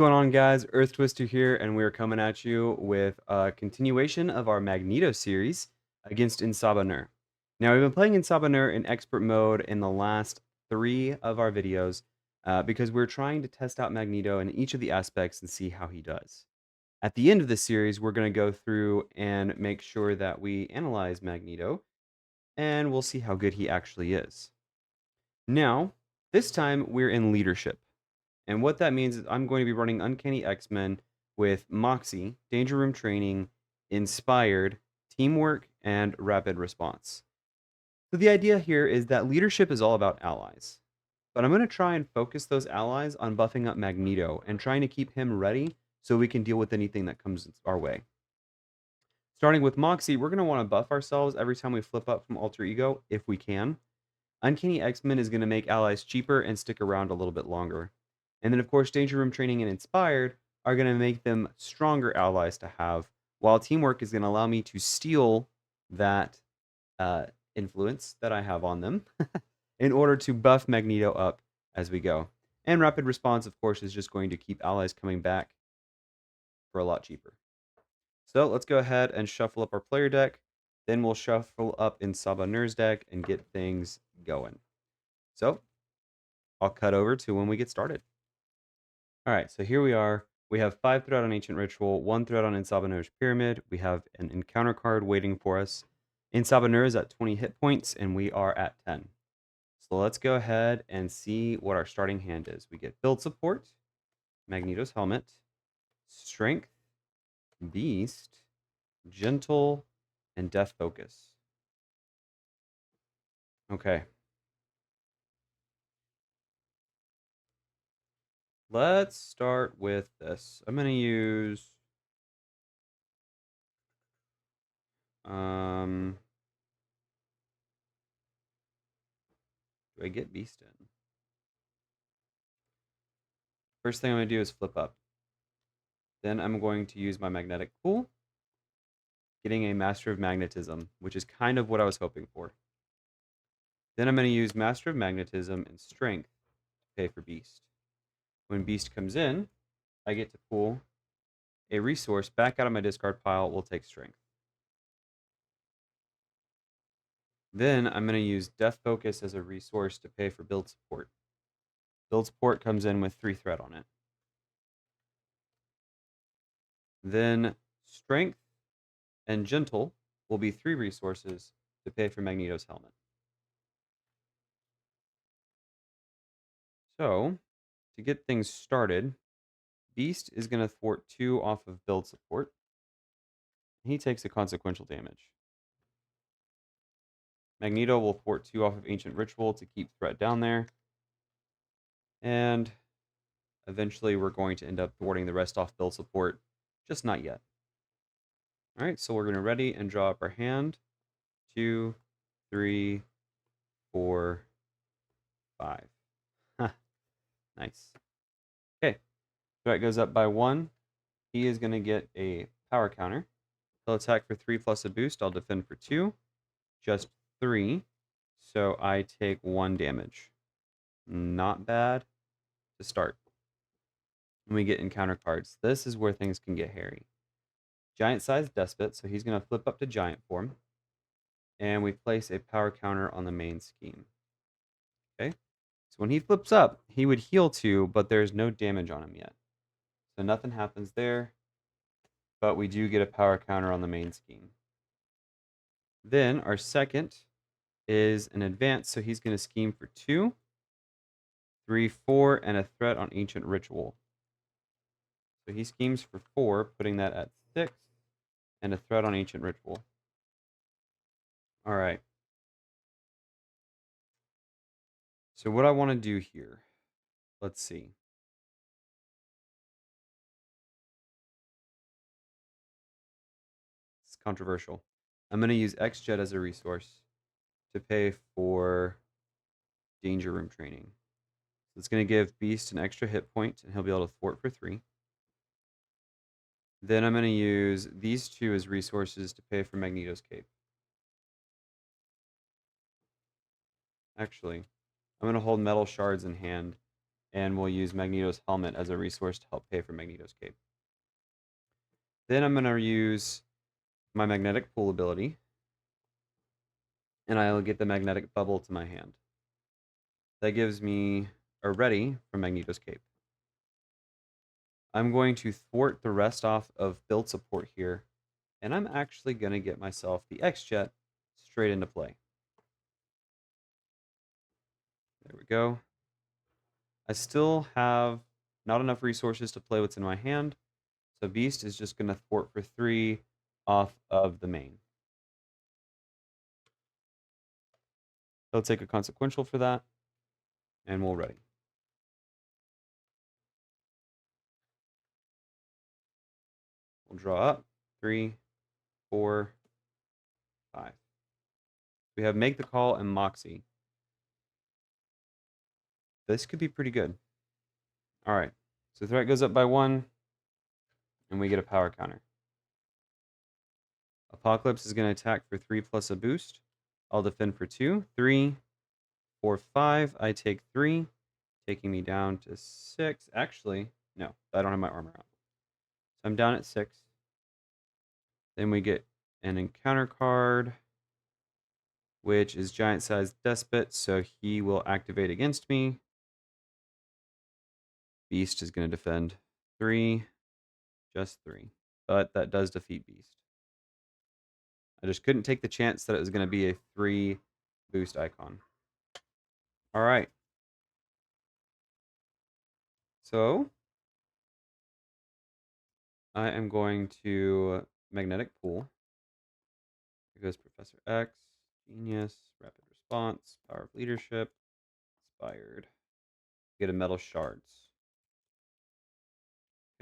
What's going on, guys? Earth Twister here, and we're coming at you with a continuation of our Magneto series against En Sabah Nur. Now, we've been playing En Sabah Nur in expert mode in the last 3 of our videos because we're trying to test out Magneto in each of the aspects and see how he does. At the end of the series, we're going to go through and make sure that we analyze Magneto, and we'll see how good he actually is. Now, this time we're in leadership. And what that means is I'm going to be running Uncanny X-Men with Moxie, Danger Room Training, Inspired, Teamwork, and Rapid Response. So the idea here is that leadership is all about allies. But I'm going to try and focus those allies on buffing up Magneto and trying to keep him ready so we can deal with anything that comes our way. Starting with Moxie, we're going to want to buff ourselves every time we flip up from Alter Ego, if we can. Uncanny X-Men is going to make allies cheaper and stick around a little bit longer. And then, of course, Danger Room Training and Inspired are going to make them stronger allies to have, while Teamwork is going to allow me to steal that influence that I have on them in order to buff Magneto up as we go. And Rapid Response, of course, is just going to keep allies coming back for a lot cheaper. So let's go ahead and shuffle up our player deck. Then we'll shuffle up En Sabah Nur's deck and get things going. So I'll cut over to when we get started. All right, so here we are. We have 5 threat on Ancient Ritual, 1 threat on En Sabah Nur's Pyramid. We have an encounter card waiting for us. En Sabah Nur is at 20 hit points, and we are at 10. So let's go ahead and see what our starting hand is. We get Build Support, Magneto's Helmet, Strength, Beast, Gentle, and Death Focus. Okay. Let's start with this. I'm going to use... do I get Beast in? First thing I'm going to do is flip up. Then I'm going to use my Magnetic Pool, getting a Master of Magnetism, which is kind of what I was hoping for. Then I'm going to use Master of Magnetism and Strength to pay for Beast. When Beast comes in, I get to pull a resource back out of my discard pile. We'll take Strength. Then I'm going to use Death Focus as a resource to pay for Build Support. Build Support comes in with 3 threat on it. Then Strength and Gentle will be 3 resources to pay for Magneto's Helmet. So, to get things started, Beast is going to thwart 2 off of Build Support. He takes a consequential damage. Magneto will thwart 2 off of Ancient Ritual to keep threat down there. And eventually we're going to end up thwarting the rest off Build Support, just not yet. Alright, so we're going to ready and draw up our hand. 2, 3, 4, 5. Nice. Okay, threat goes up by 1. He is going to get a power counter. He'll attack for 3 plus a boost. I'll defend for 2. Just 3. So I take 1 damage. Not bad to start. And we get encounter cards. This is where things can get hairy. Giant-sized Despot, so he's going to flip up to giant form. And we place a power counter on the main scheme. Okay? So when he flips up, he would heal 2, but there's no damage on him yet. So nothing happens there. But we do get a power counter on the main scheme. Then our second is an advance, so he's going to scheme for 2, 3, 4, and a threat on Ancient Ritual. So he schemes for 4, putting that at 6, and a threat on Ancient Ritual. Alright. So what I want to do here, let's see. It's controversial. I'm going to use X-Jet as a resource to pay for Danger Room Training. So it's going to give Beast an extra hit point, and he'll be able to thwart for 3. Then I'm going to use these 2 as resources to pay for Magneto's Cape. Actually, I'm going to hold Metal Shards in hand and we'll use Magneto's helmet as a resource to help pay for Magneto's cape. Then I'm going to use my magnetic pool ability, and I'll get the magnetic bubble to my hand. That gives me a ready for Magneto's cape. I'm going to thwart the rest off of build support here, and I'm actually going to get myself the X-Jet straight into play. There we go. I still have not enough resources to play what's in my hand, so Beast is just going to thwart for 3 off of the main. He'll take a consequential for that, and we'll ready. We'll draw up 3, 4, 5. We have Make the Call and Moxie. This could be pretty good. All right, so threat goes up by 1, and we get a power counter. Apocalypse is going to attack for 3 plus a boost. I'll defend for 2. 3, 4, 5. I take 3, taking me down to 6. Actually, no, I don't have my armor on. So I'm down at 6. Then we get an encounter card, which is giant-sized despot, so he will activate against me. Beast is going to defend 3, just 3. But that does defeat Beast. I just couldn't take the chance that it was going to be a 3 boost icon. All right. So I am going to Magnetic Pool. Here goes Professor X, Genius, Rapid Response, Power of Leadership, Inspired. Get a Metal Shards.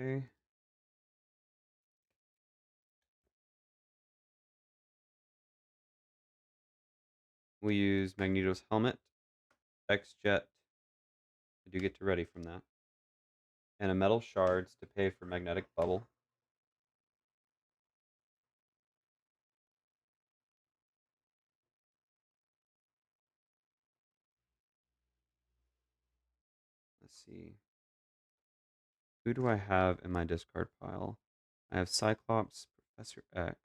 Okay. We use Magneto's helmet, X-Jet. I do get to ready from that. And a Metal Shards to pay for Magnetic Bubble. Let's see. Who do I have in my discard pile? I have Cyclops, Professor X.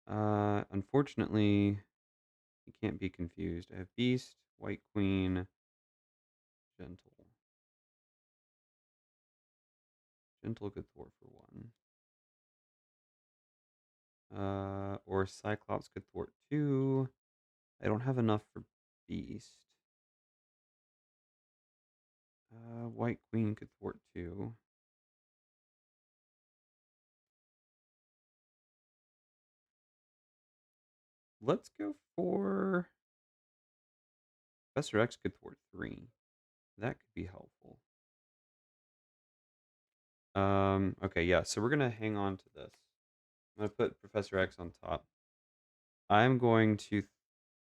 Unfortunately, he can't be confused. I have Beast, White Queen, Gentle. Gentle could thwart for 1. Or Cyclops could thwart 2. I don't have enough for Beast. White Queen could thwart 2. Let's go for Professor X could thwart 3. That could be helpful. Okay, yeah, so we're gonna hang on to this. I'm gonna put Professor X on top. I'm going to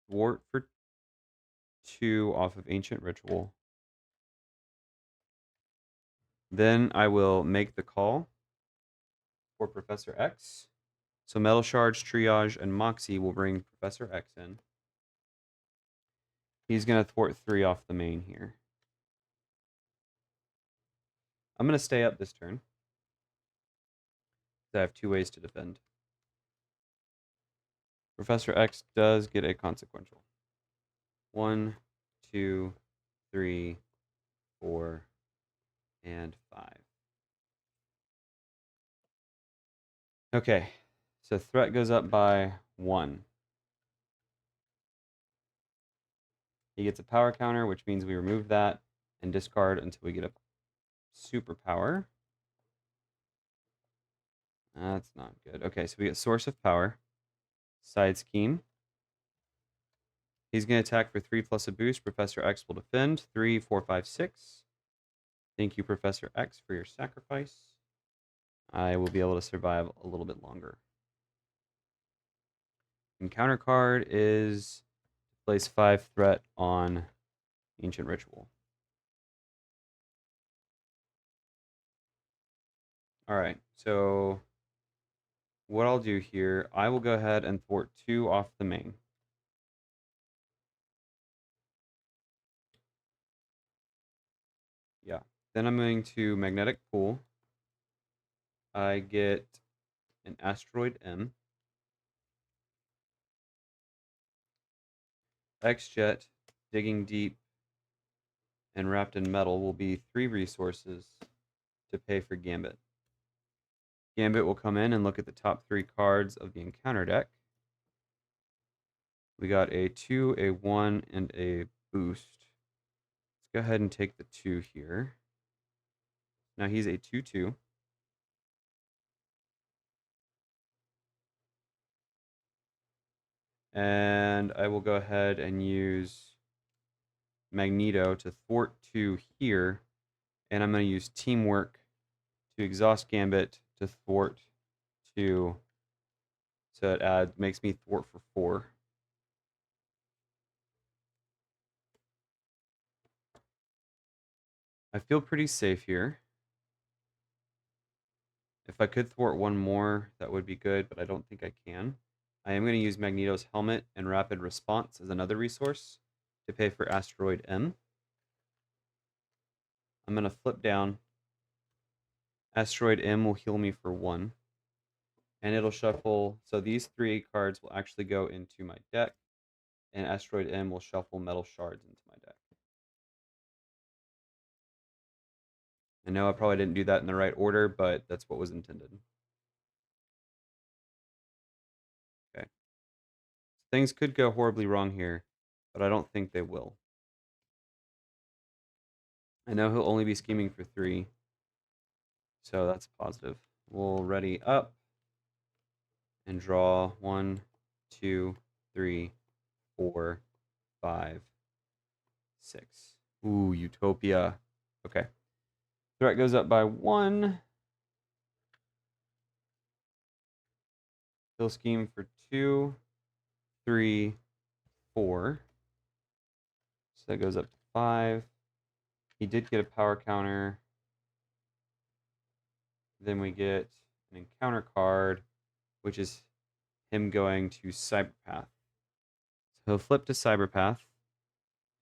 thwart for 2 off of Ancient Ritual. Then I will make the call for Professor X. So Metal Shards, Triage, and Moxie will bring Professor X in. He's going to thwart 3 off the main here. I'm going to stay up this turn. I have 2 ways to defend. Professor X does get a consequential. 1, 2, 3, 4, and 5. Okay, so threat goes up by 1. He gets a power counter, which means we remove that and discard until we get a superpower. That's not good. Okay, so we get Source of Power, Side Scheme. He's going to attack for 3 plus a boost. Professor X will defend. 3, 4, 5, 6. Thank you, Professor X, for your sacrifice. I will be able to survive a little bit longer. Encounter card is place 5 threat on Ancient Ritual. All right, so what I'll do here, I will go ahead and thwart 2 off the main. Then I'm going to Magnetic Pool. I get an Asteroid M. X-Jet, Digging Deep, and Wrapped in Metal will be 3 resources to pay for Gambit. Gambit will come in and look at the top 3 cards of the encounter deck. We got a 2, a 1, and a boost. Let's go ahead and take the 2 here. Now he's a 2/2. And I will go ahead and use Magneto to thwart 2 here. And I'm going to use Teamwork to exhaust Gambit to thwart 2. So it makes me thwart for 4. I feel pretty safe here. If I could thwart one more, that would be good, but I don't think I can. I am going to use Magneto's Helmet and Rapid Response as another resource to pay for Asteroid M. I'm going to flip down. Asteroid M will heal me for 1. And it'll shuffle. So these 3 cards will actually go into my deck. And Asteroid M will shuffle Metal Shards into my deck. I know I probably didn't do that in the right order, but that's what was intended. Okay. Things could go horribly wrong here, but I don't think they will. I know he'll only be scheming for 3, so that's positive. We'll ready up and draw 1, 2, 3, 4, 5, 6. Ooh, Utopia. Okay. Threat goes up by 1. He'll scheme for 2, 3, 4. So that goes up to 5. He did get a power counter. Then we get an encounter card, which is him going to Cyberpath. So he'll flip to Cyberpath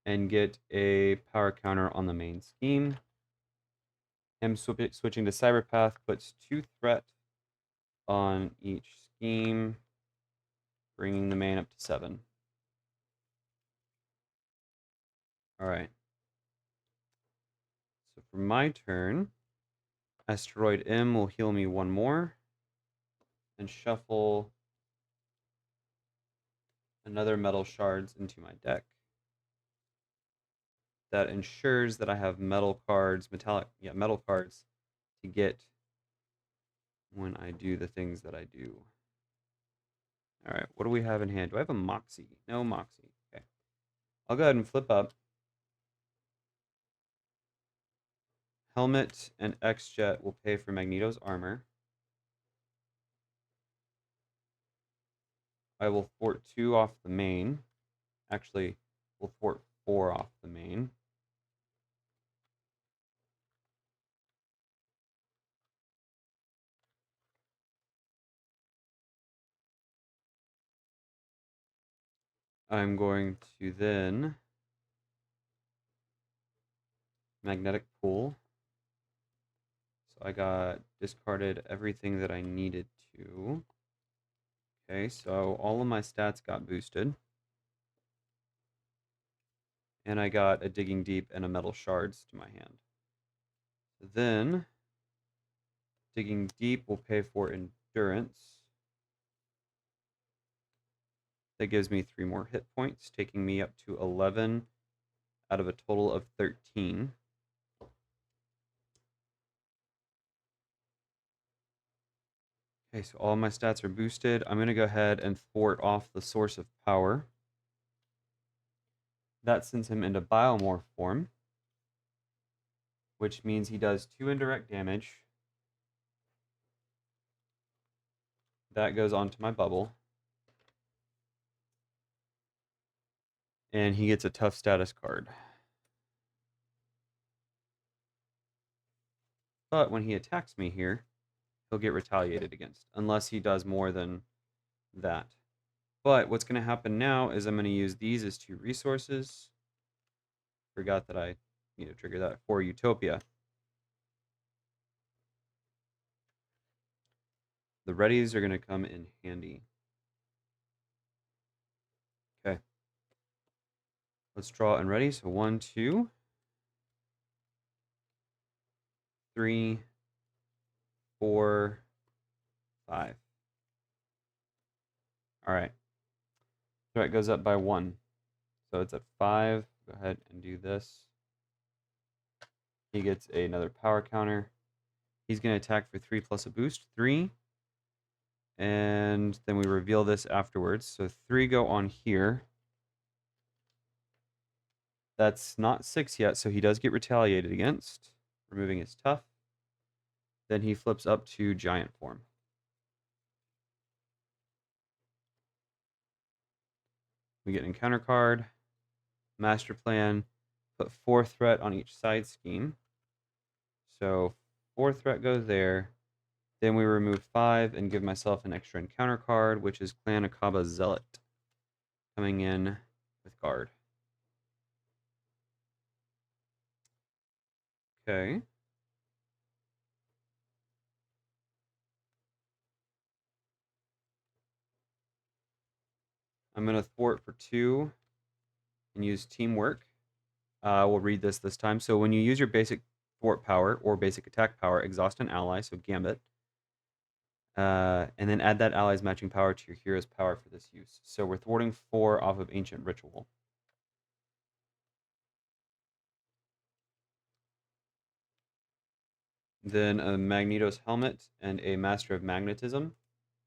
and get a power counter on the main scheme. Him switching to Cyberpath puts 2 threat on each scheme, bringing the main up to 7. Alright. So for my turn, Asteroid M will heal me 1 more and shuffle another Metal Shards into my deck. That ensures that I have metal cards to get when I do the things that I do. Alright, what do we have in hand? Do I have a Moxie? No Moxie. Okay. I'll go ahead and flip up. Helmet and X-Jet will pay for Magneto's armor. I will thwart 2 off the main. Actually, we'll thwart 4 off the main. I'm going to then Magnetic Pool. So I got discarded everything that I needed to. Okay, so all of my stats got boosted. And I got a Digging Deep and a Metal Shards to my hand. Then, Digging Deep will pay for Endurance. That gives me 3 more hit points, taking me up to 11 out of a total of 13. Okay, so all my stats are boosted. I'm going to go ahead and thwart off the Source of Power. That sends him into Biomorph form, which means he does 2 indirect damage. That goes onto my bubble. And he gets a tough status card. But when he attacks me here, he'll get retaliated against, unless he does more than that. But what's going to happen now is I'm going to use these as 2 resources. Forgot that I need to trigger that for Utopia. the readies are going to come in handy. Okay. Let's draw and ready. So 1, 2, 3, 4, 5. All right. Threat goes up by 1. So it's at 5. Go ahead and do this. He gets another power counter. He's going to attack for 3 plus a boost. 3. And then we reveal this afterwards. So 3 go on here. That's not 6 yet, so he does get retaliated against, removing his tough. Then he flips up to giant form. We get an encounter card, master plan, put 4 threat on each side scheme. So 4 threat goes there. Then we remove 5 and give myself an extra encounter card, which is Clan Akaba Zealot, coming in with guard. Okay. I'm going to thwart for 2 and use teamwork. We'll read this time. So when you use your basic thwart power or basic attack power, exhaust an ally, so Gambit. And then add that ally's matching power to your hero's power for this use. So we're thwarting 4 off of Ancient Ritual. Then a Magneto's Helmet and a Master of Magnetism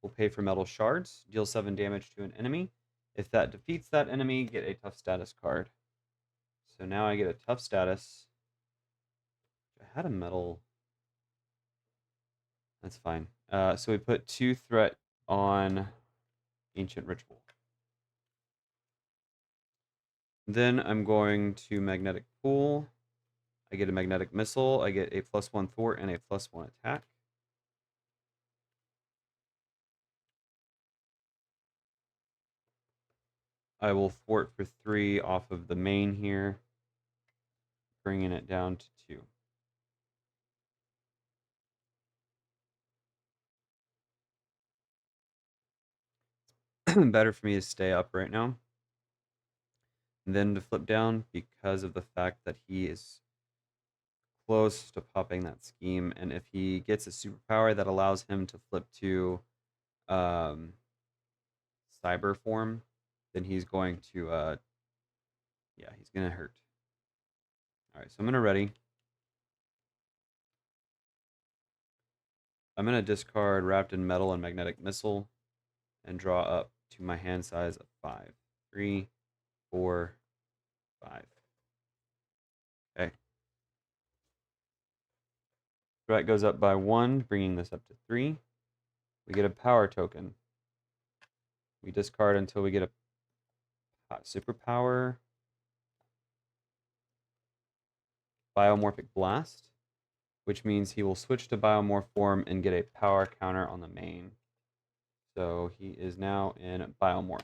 will pay for metal shards, deal 7 damage to an enemy. If that defeats that enemy, get a tough status card. So now I get a tough status. I had a metal. That's fine. So we put 2 threat on Ancient Ritual. Then I'm going to Magnetic Pool. I get a Magnetic Missile. I get a +1 thwart and a +1 attack. I will thwart for 3 off of the main here, bringing it down to 2. Better for me to stay up right now. And then to flip down because of the fact that he is close to popping that scheme. And if he gets a superpower that allows him to flip to cyber form, then he's going to, yeah, he's going to hurt. All right, so I'm going to ready. I'm going to discard Wrapped in Metal and Magnetic Missile and draw up to my hand size of 5. 3, 4, 5. Okay. Threat goes up by 1, bringing this up to 3. We get a power token. We discard until we get a superpower. Biomorphic Blast, which means he will switch to Biomorph form and get a power counter on the main. So he is now in Biomorph.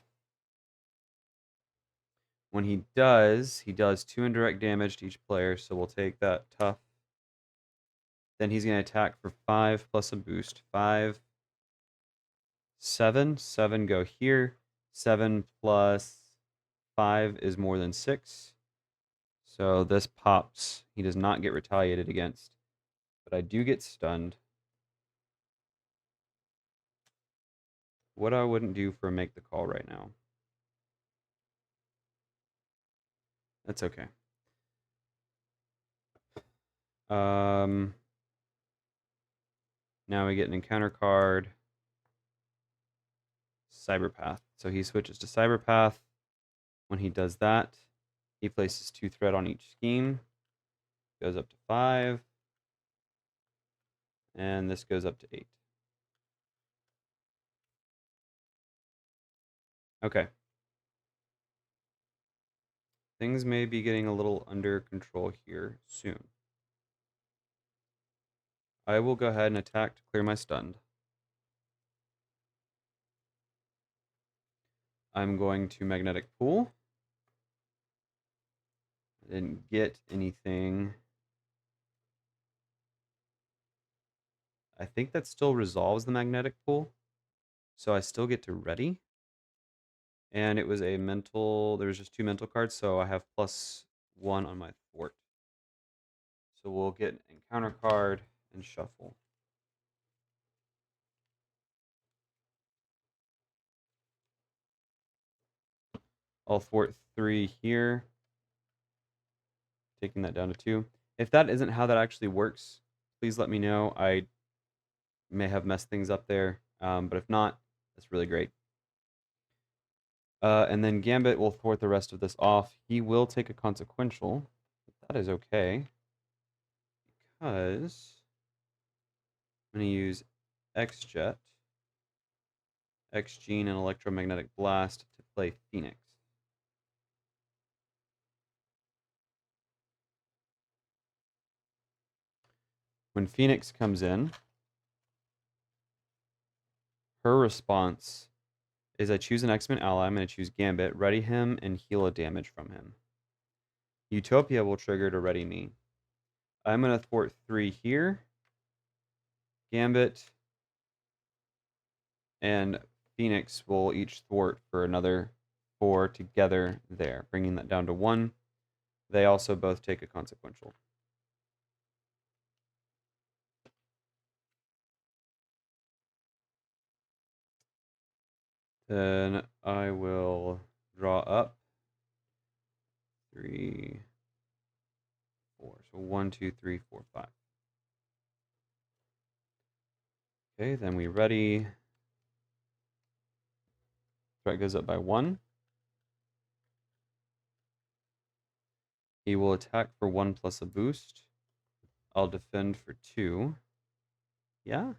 When he does 2 indirect damage to each player, so we'll take that tough. Then he's going to attack for 5 plus a boost. 5, 7. 7 go here. 7 plus 5 is more than 6. So this pops. He does not get retaliated against. But I do get stunned. What I wouldn't do for a make the call right now. That's okay. Now we get an encounter card. Cyberpath. So he switches to Cyberpath. When he does that, he places 2 threat on each scheme. Goes up to 5. And this goes up to 8. Okay. Things may be getting a little under control here soon. I will go ahead and attack to clear my stunned. I'm going to Magnetic Pool. I didn't get anything. I think that still resolves the magnetic pull. So I still get to ready. And it was a mental, there was just 2 mental cards, so I have +1 on my thwart. So we'll get an encounter card and shuffle. I'll thwart 3 here, taking that down to 2. If that isn't how that actually works, please let me know. I may have messed things up there, but if not, that's really great. And then Gambit will thwart the rest of this off. He will take a consequential. That is okay, because I'm going to use X-Jet, X-Gene, and Electromagnetic Blast to play Phoenix. When Phoenix comes in, her response is I choose an X-Men ally. I'm going to choose Gambit, ready him, and heal a damage from him. Utopia will trigger to ready me. I'm going to thwart 3 here. Gambit and Phoenix will each thwart for another 4 together there, bringing that down to 1. They also both take a consequential. Then I will draw up 3, 4. So 1, 2, 3, 4, 5. Okay, then we ready. Threat goes up by 1. He will attack for 1 plus a boost. I'll defend for 2. Yeah.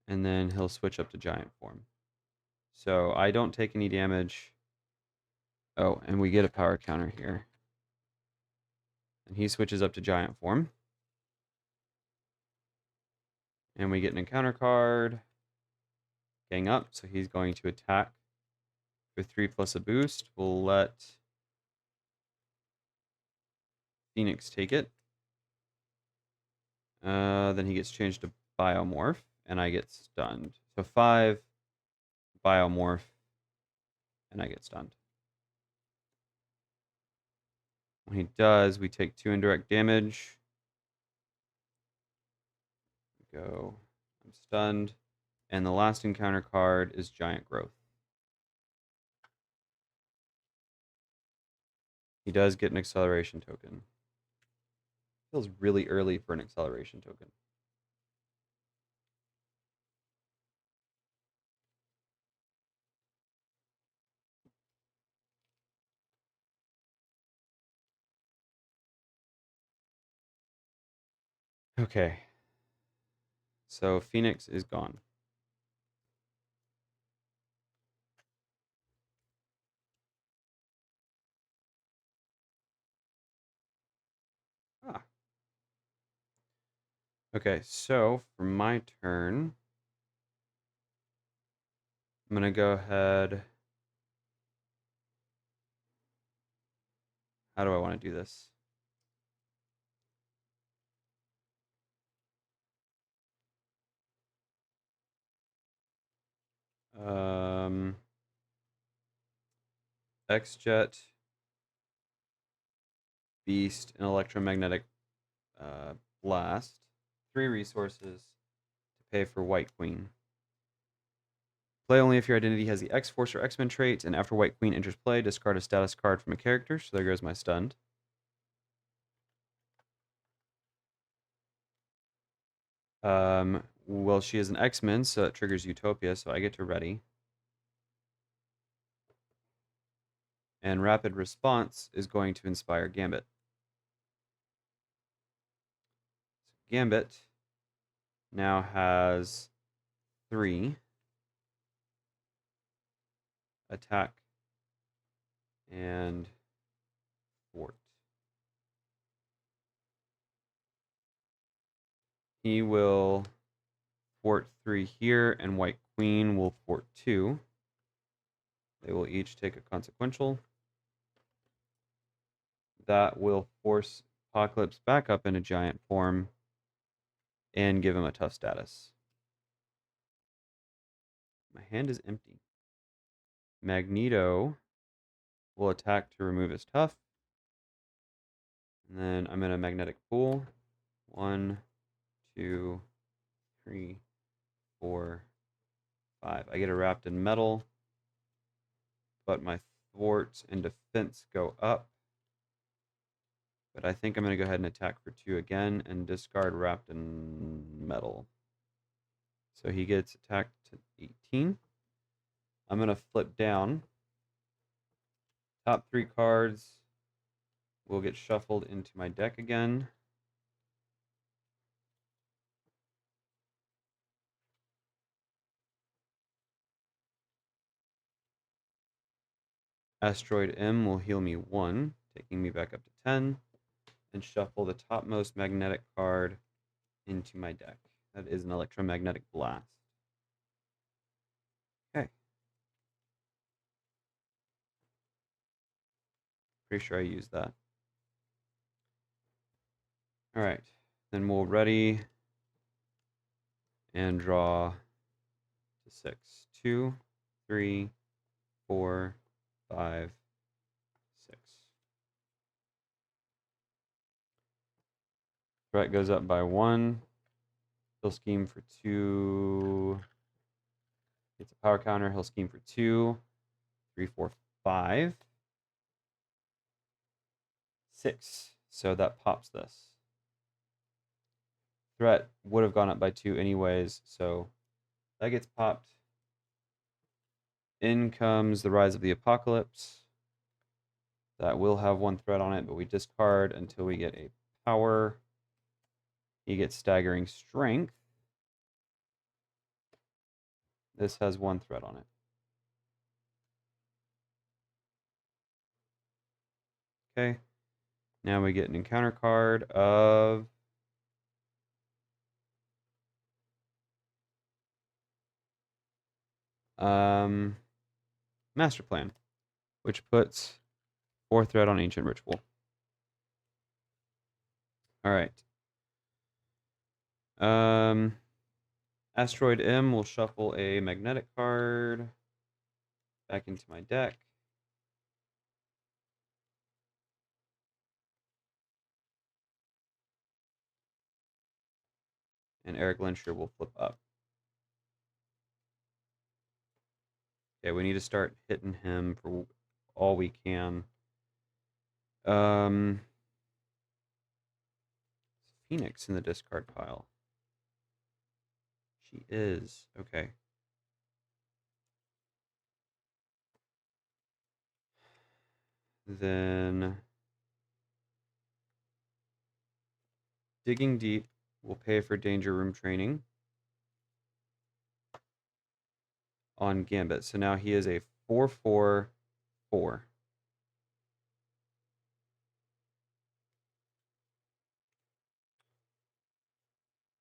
And then he'll switch up to giant form. So I don't take any damage. Oh, and we get a power counter here. And he switches up to giant form. And we get an encounter card. Gang up, so he's going to attack for 3 plus a boost. We'll let Phoenix take it. Then he gets changed to Biomorph, and I get stunned. So 5 Biomorph, and I get stunned. When he does, we take 2 indirect damage. Go. I'm stunned. And the last encounter card is Giant Growth. He does get an acceleration token. Feels really early for an acceleration token. Okay. So Phoenix is gone. Ah. Okay, so for my turn, I'm going to go ahead. How do I want to do this? X-Jet, Beast, and Electromagnetic Blast. 3 resources to pay for White Queen. Play only if your identity has the X-Force or X-Men trait, and after White Queen enters play, discard a status card from a character. So there goes my stunned. Well, she is an X-Men, so it triggers Utopia, so I get to ready. And Rapid Response is going to inspire Gambit. So Gambit now has 3 attack and thwart. He will thwart 3 here, and White Queen will thwart 2. They will each take a consequential. That will force Apocalypse back up into giant form. and give him a tough status. My hand is empty. Magneto will attack to remove his tough. And then I'm in a magnetic pool. 1, 2, 3, 4, 5. I get a wrapped in metal, but my thwarts and defense go up. But I think I'm going to go ahead and attack for 2 again and discard wrapped in metal. So he gets attacked to 18. I'm going to flip down. Top 3 cards will get shuffled into my deck again. Asteroid M will heal me 1, taking me back up to 10, and shuffle the topmost magnetic card into my deck. That is an electromagnetic blast. Okay. Pretty sure I used that. All right. Then we'll ready and draw to 6. 2, 3, 4, 5, 6. Threat goes up by 1. He'll scheme for 2. It's a power counter. He'll scheme for 2, 3, 4, 5, 6. So that pops this. Threat would have gone up by 2 anyways, so that gets popped. In comes the Rise of the Apocalypse. That will have 1 threat on it, but we discard until we get a power. He gets Staggering Strength. This has 1 threat on it. Okay. Now we get an encounter card of Master Plan, which puts 4 threat on Ancient Ritual. All right. Asteroid M will shuffle a magnetic card back into my deck. And Eric Lyncher will flip up. Okay, we need to start hitting him for all we can. Phoenix in the discard pile. She is. Okay. Then Digging Deep will pay for Danger Room training on Gambit. So now he is a 4/4/4.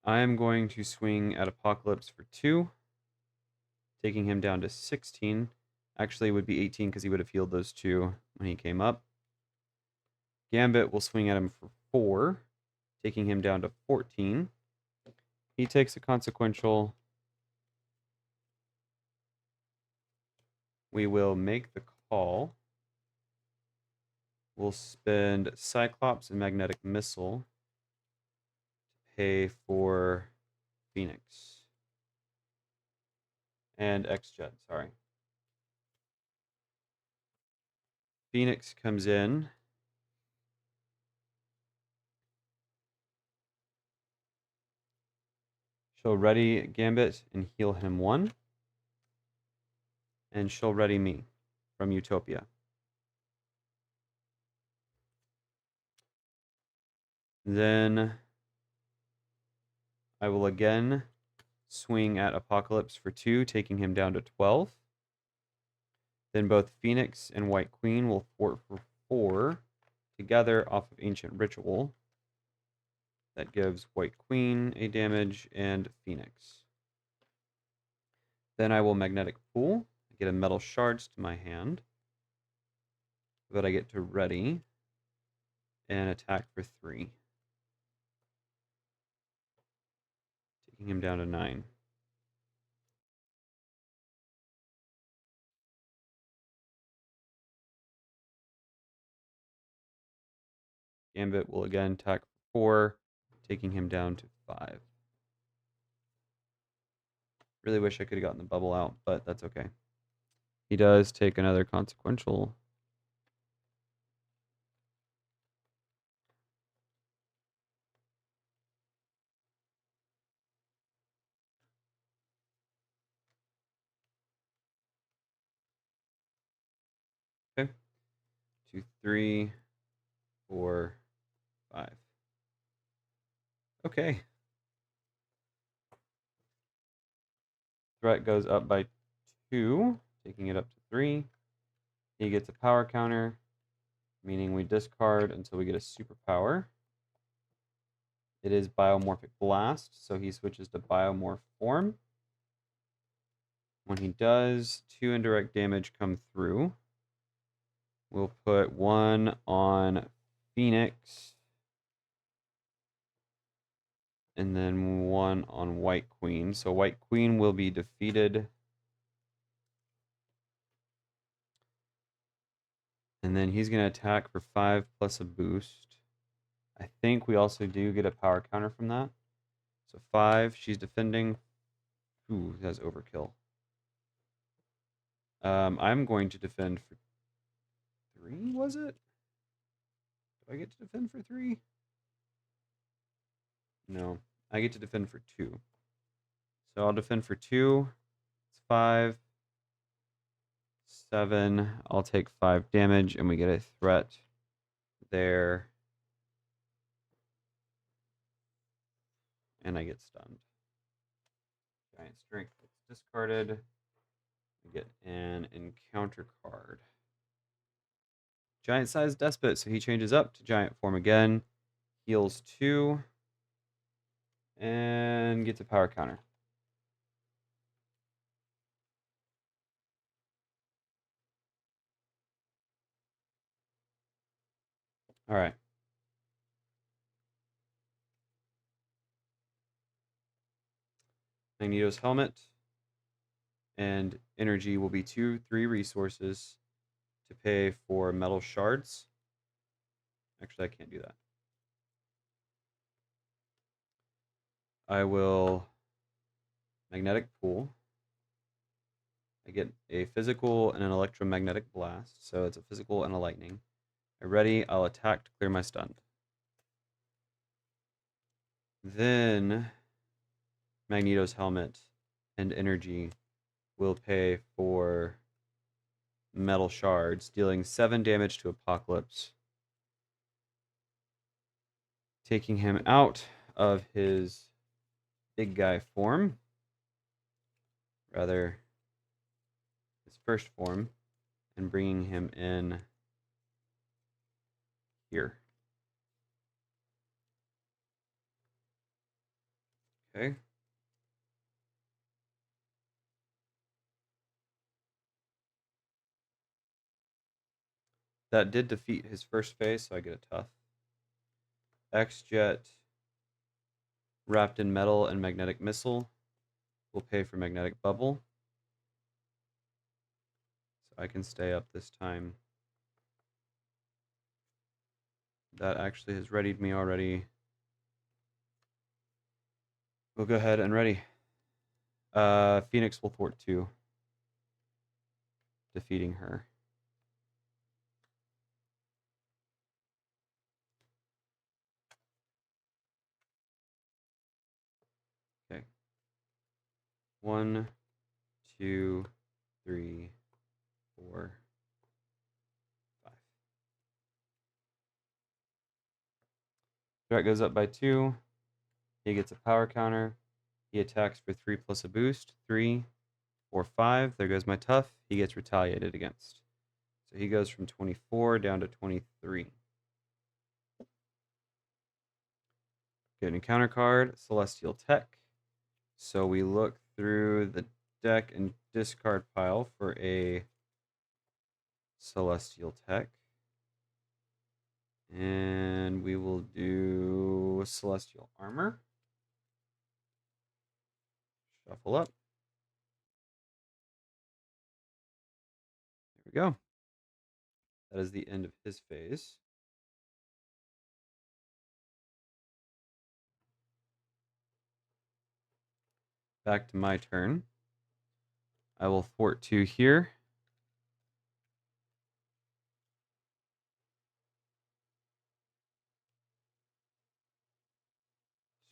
I am going to swing at Apocalypse for 2, taking him down to 16. Actually, it would be 18 because he would have healed those 2 when he came up. Gambit will swing at him for 4, taking him down to 14. He takes a consequential. We will make the call. We'll spend Cyclops and Magnetic Missile to pay for Phoenix. And X-Jet, sorry. Phoenix comes in. She'll ready Gambit and heal him 1. And she'll ready me from Utopia. Then I will again swing at Apocalypse for 2, taking him down to 12. Then both Phoenix and White Queen will thwart for 4 together off of Ancient Ritual. That gives White Queen a damage and Phoenix. Then I will Magnetic Pool. I get a Metal Shards to my hand. That I get to ready and attack for 3. taking him down to 9. Gambit will again attack for 4, taking him down to 5. Really wish I could have gotten the bubble out, but that's okay. He does take another consequential. Okay. 2, 3, 4, 5. Okay. Threat goes up by 2, taking it up to 3. He gets a power counter, meaning we discard until we get a superpower. It is Biomorphic Blast, so he switches to Biomorph form. When he does, 2 indirect damage come through. We'll put 1 on Phoenix, and then 1 on White Queen. So White Queen will be defeated. And then he's going to attack for 5 plus a boost. I think we also do get a power counter from that. So 5, she's defending. Ooh, that's overkill. I'm going to defend for 3, was it? Do I get to defend for 3? No, I get to defend for 2. So I'll defend for 2. It's 5. 7. I'll take 5 damage, and we get a threat there. And I get stunned. Giant Strength gets discarded. We get an encounter card. Giant Size Despot, so he changes up to giant form again. Heals 2. And gets a power counter. All right. Magneto's helmet and energy will be 2, 3 resources to pay for metal shards. Actually, I can't do that. I will magnetic pool. I get a physical and an electromagnetic blast, so it's a physical and a lightning. Ready, I'll attack to clear my stun. Then Magneto's helmet and energy will pay for metal shards, dealing 7 damage to Apocalypse, taking him out of his big guy form, rather his first form, and bringing him in here. Okay. That did defeat his first phase, so I get a tough. X-Jet, wrapped in metal and magnetic missile, will pay for magnetic bubble. So I can stay up this time. That actually has readied me already. We'll go ahead and ready. Phoenix will thwart 2, defeating her. Okay. 1, 2, 3, 4, 5. Threat goes up by 2. He gets a power counter. He attacks for 3 plus a boost. 3, 4, 5. There goes my tough. He gets retaliated against. So he goes from 24 down to 23. Get an encounter card, Celestial Tech. So we look through the deck and discard pile for a Celestial Tech. And we will do Celestial Armor. Shuffle up. There we go. That is the end of his phase. Back to my turn. I will thwart 2 here.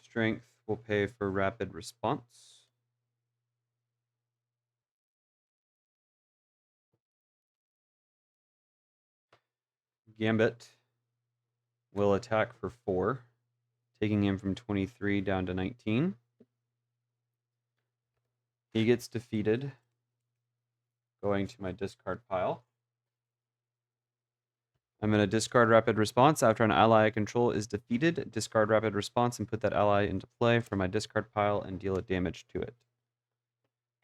Strength will pay for rapid response. Gambit will attack for 4, taking him from 23 down to 19. He gets defeated, going to my discard pile. I'm going to discard Rapid Response. After an ally I control is defeated, discard Rapid Response and put that ally into play from my discard pile and deal a damage to it.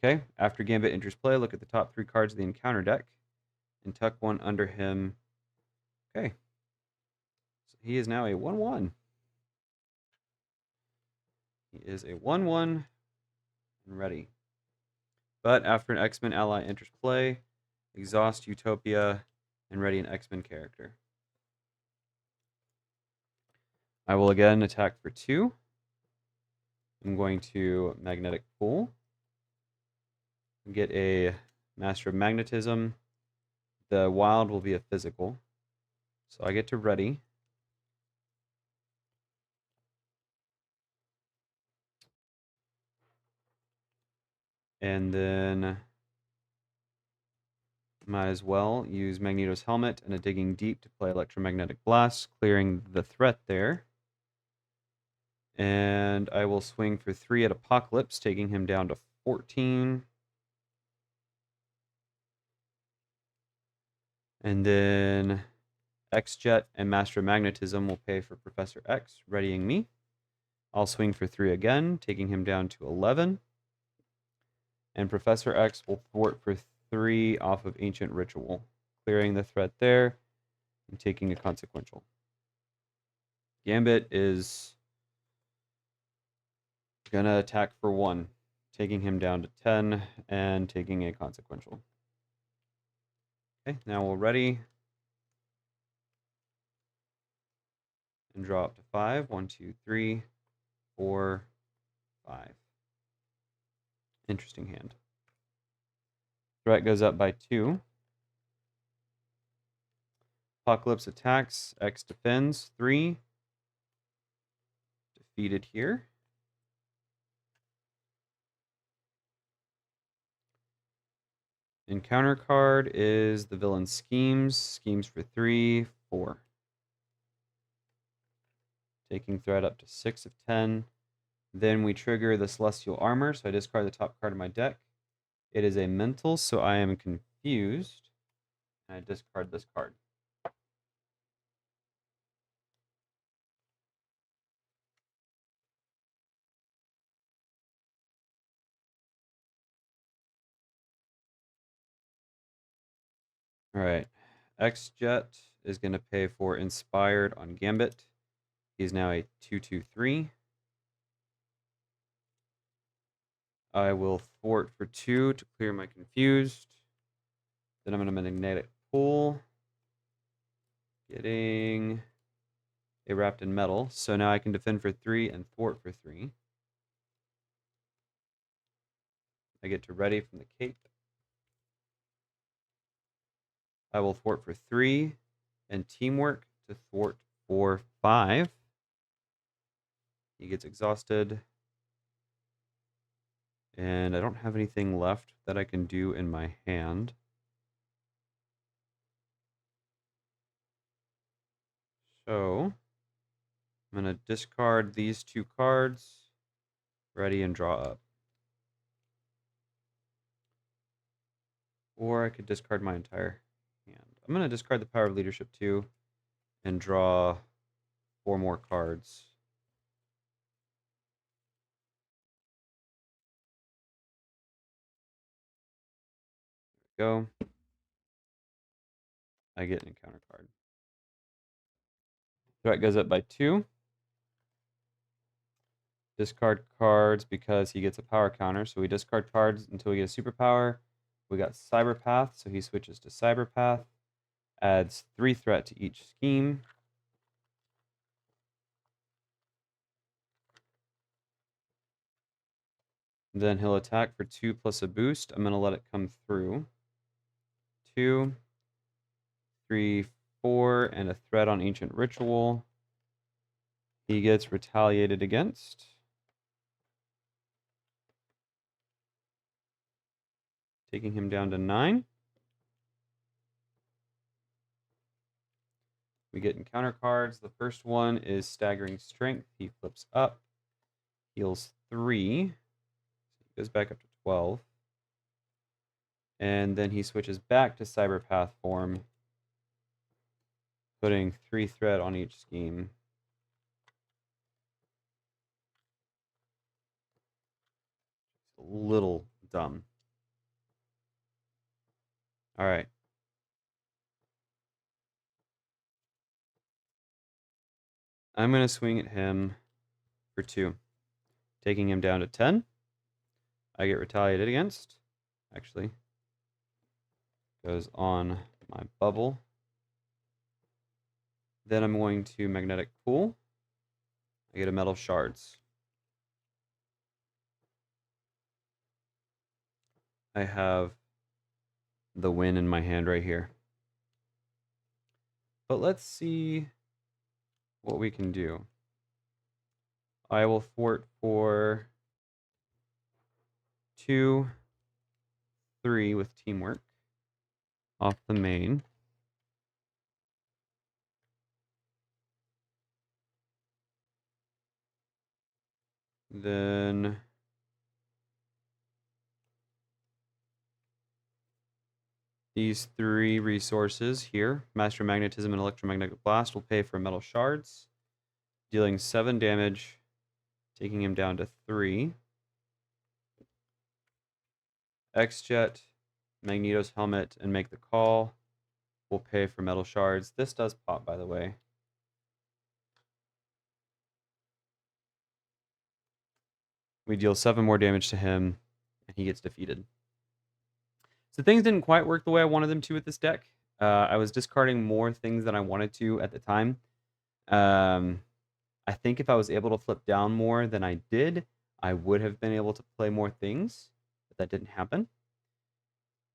Okay, after Gambit enters play, look at the top 3 cards of the encounter deck and tuck one under him. Okay, so he is now a 1/1. He is a 1/1 and ready. But after an X-Men ally enters play, exhaust Utopia and ready an X-Men character. I will again attack for 2. I'm going to Magnetic Pull. Get a Master of Magnetism. The wild will be a physical. So I get to ready. And then might as well use Magneto's Helmet and a Digging Deep to play Electromagnetic Blast, clearing the threat there. And I will swing for 3 at Apocalypse, taking him down to 14. And then X-Jet and Master of Magnetism will pay for Professor X, readying me. I'll swing for 3 again, taking him down to 11. And Professor X will thwart for 3 off of Ancient Ritual, clearing the threat there and taking a consequential. Gambit is gonna attack for 1, taking him down to 10 and taking a consequential. Okay, now we're ready. And draw up to 5. 1, 2, 3, 4, 5. Interesting hand. Threat goes up by 2. Apocalypse attacks. X defends. 3. Defeated here. Encounter card is the villain schemes. Schemes for 3, 4. Taking threat up to 6 of 10. Then we trigger the Celestial Armor, so I discard the top card of my deck. It is a mental, so I am confused. And I discard this card. Alright. X-Jet is going to pay for Inspired on Gambit. He's now a 2/2/3. I will thwart for 2 to clear my confused. Then I'm going to Magnetic Pull. Getting a Wrapped in Metal. So now I can defend for 3 and thwart for 3. I get to ready from the cape. I will thwart for 3 and Teamwork to thwart for 5. He gets exhausted. And I don't have anything left that I can do in my hand. So I'm going to discard these 2 cards, ready and draw up. Or I could discard my entire hand. I'm going to discard the Power of Leadership too and draw 4 more cards. There we go. I get an encounter card. Threat goes up by 2. Discard cards because he gets a power counter. So we discard cards until we get a superpower. We got Cyberpath, so he switches to Cyberpath. Adds 3 threat to each scheme. Then he'll attack for 2 plus a boost. I'm going to let it come through. 2, 3, 4, and a threat on Ancient Ritual. He gets retaliated against. Taking him down to 9. We get encounter cards. The first one is Staggering Strength. He flips up. Heals 3. Goes back up to 12. And then he switches back to Cyberpath form, putting 3 threat on each scheme. A little dumb. All right. I'm going to swing at him for 2, taking him down to 10. I get retaliated against. Actually, goes on my bubble. Then I'm going to Magnetic Pool. I get a Metal Shards. I have the win in my hand right here. But let's see what we can do. I will thwart for 2, 3 with Teamwork off the main. Then these 3 resources here, Master Magnetism and Electromagnetic Blast, will pay for Metal Shards, dealing 7 damage, taking him down to 3. X-Jet, Magneto's Helmet, and Make the Call will pay for Metal Shards. This does pop, by the way. We deal 7 more damage to him, and he gets defeated. So things didn't quite work the way I wanted them to with this deck. I was discarding more things than I wanted to at the time. I think if I was able to flip down more than I did, I would have been able to play more things, but that didn't happen.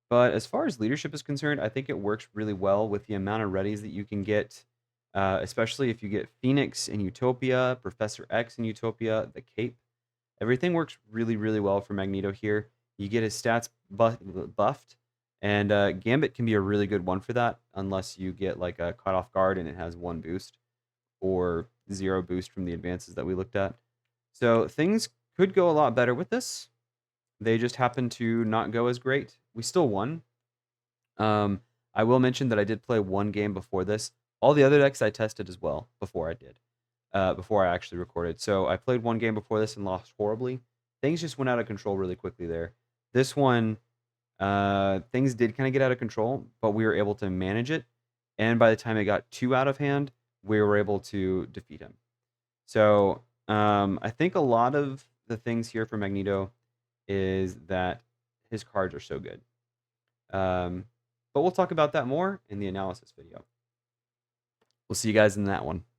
But as far as leadership is concerned, I think it works really well with the amount of readies that you can get, especially if you get Phoenix in Utopia, Professor X in Utopia, the Cape. Everything works really, really well for Magneto here. You get his stats buffed, and Gambit can be a really good one for that, unless you get like a Caught Off Guard and it has 1 boost, or 0 boost from the advances that we looked at. So things could go a lot better with this. They just happened to not go as great. We still won. I will mention that I did play 1 game before this. All the other decks I tested as well before I did. Before I actually recorded. So I played 1 game before this and lost horribly. Things just went out of control really quickly there. This one, things did kind of get out of control, but we were able to manage it. And by the time it got too out of hand, we were able to defeat him. So I think a lot of the things here for Magneto is that his cards are so good. But we'll talk about that more in the analysis video. We'll see you guys in that one.